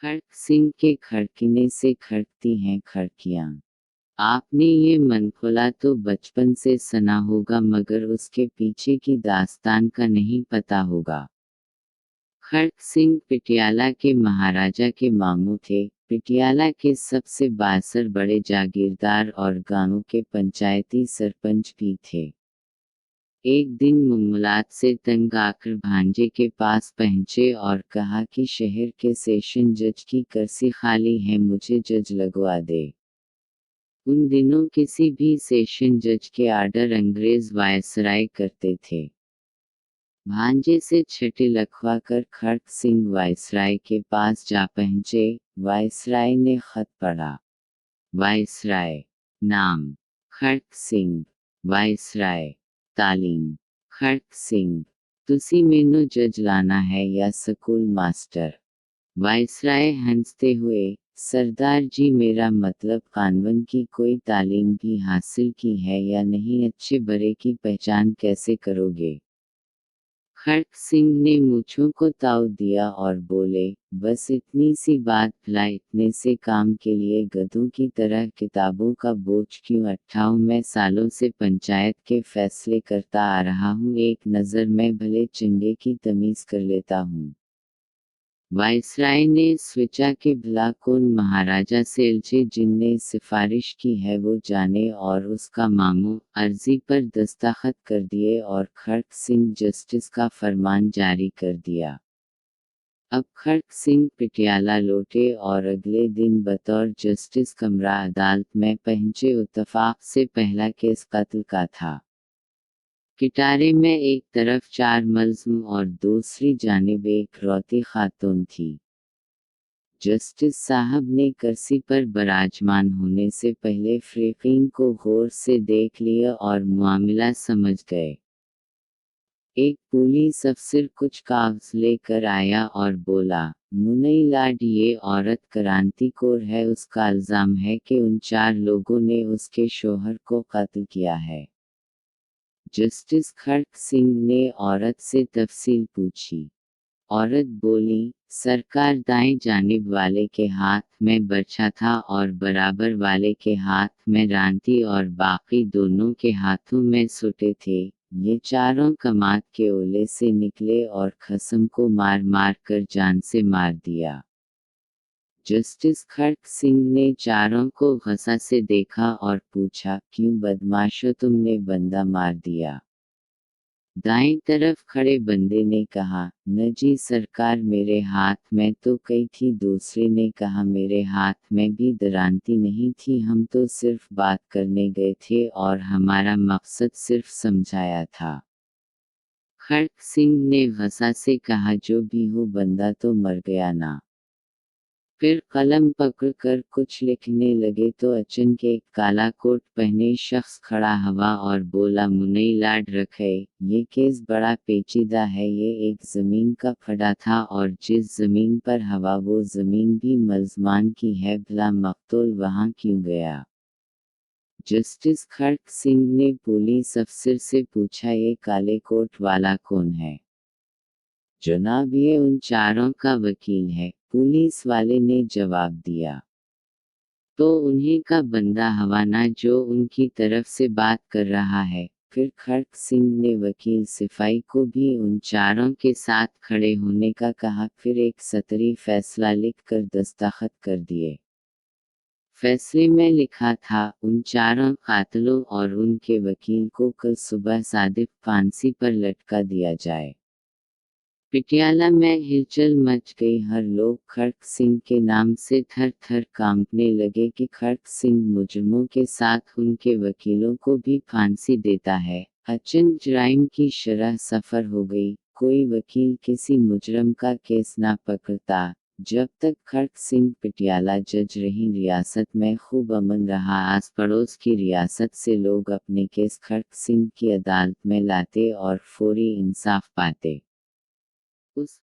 खड़क सिंह के खड़कने से खड़कती हैं खिड़कियाँ। आपने ये मनखुला तो बचपन से सुना होगा मगर उसके पीछे की दास्तान का नहीं पता होगा। खड़क सिंह पटियाला के महाराजा के मामू थे। पटियाला के सबसे बासर बड़े जागीरदार और गांव के पंचायती सरपंच भी थे। एक दिन मुमलात से तंग आकर भांजे के पास पहुंचे और कहा कि शहर के सेशन जज की कुर्सी खाली है, मुझे जज लगवा दे। उन दिनों किसी भी सेशन जज के आर्डर अंग्रेज वायसराय करते थे। भांजे से चिट्ठी लिखवा कर खड़क सिंह वायसराय के पास जा पहुंचे। वायसराय ने खत पढ़ा। वायसराय नाम खड़क सिंह। वायसराय तालीम खड़क सिंह। तुसी मैनू जज लाना है या स्कूल मास्टर? वायसराय हंसते हुए, सरदार जी मेरा मतलब कानून की कोई तालीम भी हासिल की है या नहीं, अच्छे बुरे की पहचान कैसे करोगे? खड़क सिंह ने मूंछों को ताव दिया और बोले, बस इतनी सी बात, भला इतने से काम के लिए गधों की तरह किताबों का बोझ क्यों उठाऊं? मैं सालों से पंचायत के फैसले करता आ रहा हूँ, एक नज़र में भले चंगे की तमीज़ कर लेता हूँ। वायसराय ने सोचा कि भला कौन महाराजा सेलचे जिनने सिफारिश की है वो जाने, और उसका मामू अर्जी पर दस्तखत कर दिए और खड़क सिंह जस्टिस का फरमान जारी कर दिया। अब खड़क सिंह पटियाला लौटे और अगले दिन बतौर जस्टिस कमरा अदालत में पहुंचे। इत्तफाक से पहला केस कत्ल का था। किटारे में एक तरफ 4 मुलज़िम और दूसरी जानिब एक रौती खातून थी। जस्टिस साहब ने कुर्सी पर विराजमान होने से पहले फ़रीक़ैन को गौर से देख लिया और मामला समझ गए। एक पुलिस अफसर कुछ कागज़ लेकर आया और बोला, मुनई लाड ये औरत क्रांतिकोर है, उसका इल्ज़ाम है कि उन 4 लोगों ने उसके शौहर को कत्ल किया है। जस्टिस खड़क सिंह ने औरत से तफसील पूछी। औरत बोली, सरकार दाएं जानिब वाले के हाथ में बर्छा था और बराबर वाले के हाथ में रांती और बाकी दोनों के हाथों में सोटे थे। ये चारों कमात के ओले से निकले और खसम को मार मार कर जान से मार दिया। जस्टिस खड़क सिंह ने चारों को गसा से देखा और पूछा, क्यों बदमाशो तुमने बंदा मार दिया? दाईं तरफ खड़े बंदे ने कहा, न जी सरकार, मेरे हाथ में तो कई थी। दूसरे ने कहा, मेरे हाथ में भी दरांती नहीं थी, हम तो सिर्फ बात करने गए थे और हमारा मकसद सिर्फ समझाया था। खड़क सिंह ने गसा से कहा, जो भी हो बंदा तो मर गया ना। फिर कलम पकड़कर कुछ लिखने लगे तो अचानक एक काला कोट पहने शख्स खड़ा हुआ और बोला, मुनई लाड रखे, ये केस बड़ा पेचीदा है। ये एक ज़मीन का फड़ा था और जिस ज़मीन पर हवा वो ज़मीन भी मुलज़मान की है, भला मक़तूल वहाँ क्यों गया? जस्टिस खड़क सिंह ने पुलिस अफसर से पूछा, ये काले कोट वाला कौन है? जनाब ये उन चारों का वकील है, पुलिस वाले ने जवाब दिया। तो उन्हीं का बंदा हवाना जो उनकी तरफ से बात कर रहा है। फिर खड़क सिंह ने वकील सिपाही को भी उन चारों के साथ खड़े होने का कहा। फिर एक सतरी फैसला लिख कर दस्तखत कर दिए। फैसले में लिखा था, उन चारों कातिलों और उनके वकील को कल सुबह सादिक फांसी पर लटका दिया जाए। पटियाला में हिलचल मच गई। हर लोग खड़क सिंह के नाम से थर थर कांपने लगे कि खड़क सिंह मुजरिमों के साथ उनके वकीलों को भी फांसी देता है। अचानक जराइम की शरह सफ़र हो गई। कोई वकील किसी मुजरिम का केस ना पकड़ता। जब तक खड़क सिंह पटियाला जज रही, रियासत में खूब अमन रहा। आस पड़ोस की रियासत से लोग अपने केस खड़क सिंह की अदालत में लाते और फौरी इंसाफ पाते। उस